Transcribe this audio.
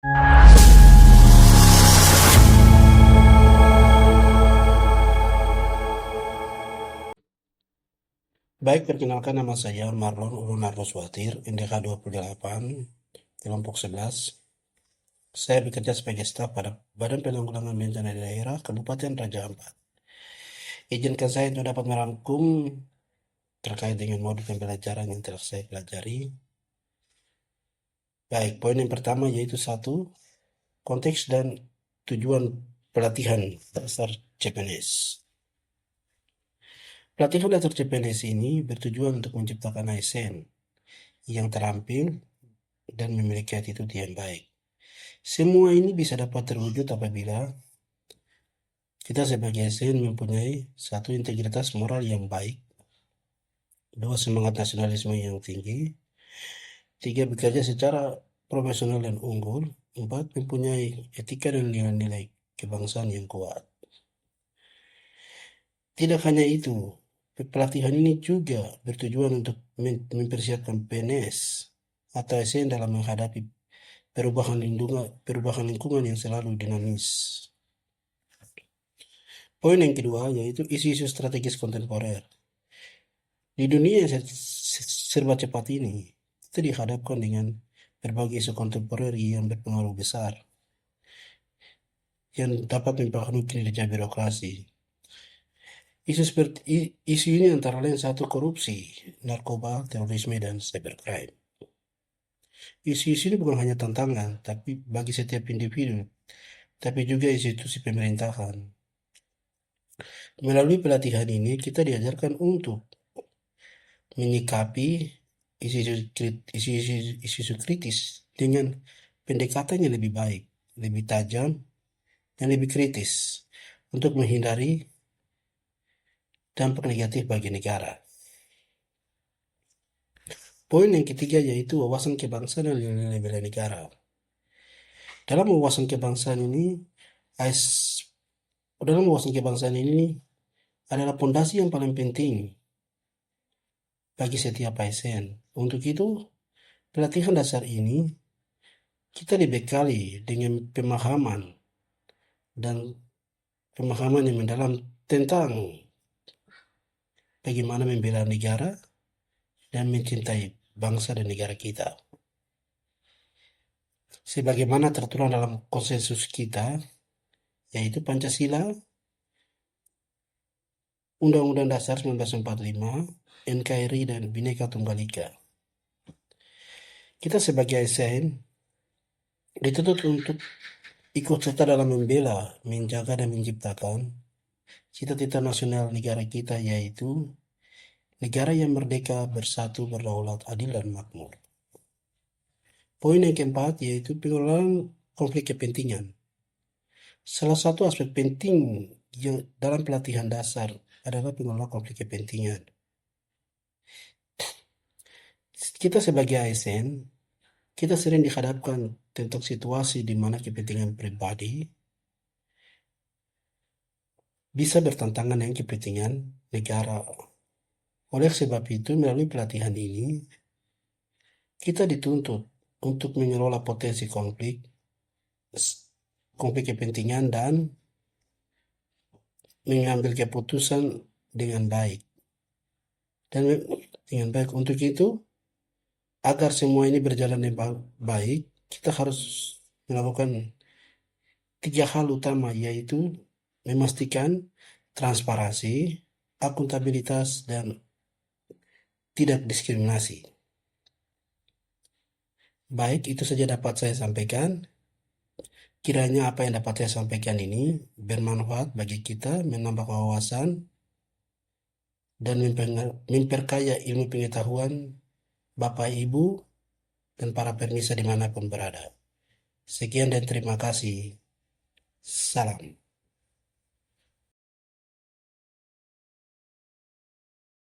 Baik, perkenalkan nama saya Marlon Ulun Arloswatir, NDK 28, kelompok 11. Saya bekerja sebagai staf pada Badan Penanggulangan Bencana Daerah Kabupaten Raja Ampat. Izinkan saya untuk dapat merangkum terkait dengan modul pembelajaran yang telah saya pelajari. Baik, poin yang pertama yaitu 1, konteks dan tujuan pelatihan dasar CPNS. Pelatihan dasar CPNS ini bertujuan untuk menciptakan ASN yang terampil dan memiliki attitude yang baik. Semua ini bisa dapat terwujud apabila kita sebagai ASN mempunyai 1, integritas moral yang baik, 2, semangat nasionalisme yang tinggi, 3, bekerja secara profesional dan unggul, 4, mempunyai etika dan nilai-nilai kebangsaan yang kuat. Tidak hanya itu, pelatihan ini juga bertujuan untuk mempersiapkan PNS atau ASN dalam menghadapi perubahan lingkungan yang selalu dinamis. Poin yang kedua yaitu isu-isu strategis kontemporer. Di dunia yang serba cepat ini, kita dihadapkan dengan berbagai isu kontemporer yang berpengaruh besar yang dapat mempengaruhi kinerja birokrasi. Isu ini antara lain 1, korupsi, narkoba, terorisme, dan cybercrime. Isu-isu ini bukan hanya tantangan tapi bagi setiap individu, tapi juga institusi pemerintahan. Melalui pelatihan ini kita diajarkan untuk menyikapi isu-isu kritis dengan pendekatan yang lebih baik, lebih tajam, dan lebih kritis untuk menghindari dampak negatif bagi negara. Poin yang ketiga yaitu wawasan kebangsaan dan nilai-nilai bela negara. Dalam wawasan kebangsaan ini adalah pondasi yang paling penting bagi setiap ASN. Untuk itu, pelatihan dasar ini kita dibekali dengan pemahaman yang mendalam tentang bagaimana membela negara dan mencintai bangsa dan negara kita. Sebagaimana tertuang dalam konsensus kita, yaitu Pancasila, Undang-Undang Dasar 1945, NKRI, dan Bhinneka Tunggal Ika. Kita sebagai ASN dituntut untuk ikut serta dalam membela, menjaga, dan menciptakan cita-cita nasional negara kita, yaitu negara yang merdeka, bersatu, berdaulat, adil, dan makmur. Poin yang keempat yaitu pengelolaan konflik kepentingan. Salah satu aspek penting dalam pelatihan dasar adalah pengelolaan konflik kepentingan. Kita sebagai ASN, kita sering dihadapkan tentang situasi di mana kepentingan pribadi bisa bertentangan dengan kepentingan negara. Oleh sebab itu, melalui pelatihan ini, kita dituntut untuk mengelola potensi konflik kepentingan dan mengambil keputusan dengan baik. Untuk itu, agar semua ini berjalan dengan baik, kita harus melakukan 3 hal utama, yaitu memastikan transparansi, akuntabilitas, dan tidak diskriminasi. Baik, itu saja dapat saya sampaikan. Kiranya apa yang dapat saya sampaikan ini bermanfaat bagi kita, menambah wawasan, dan memperkaya ilmu pengetahuan Bapak, Ibu, dan para pemirsa dimanapun berada. Sekian dan terima kasih. Salam.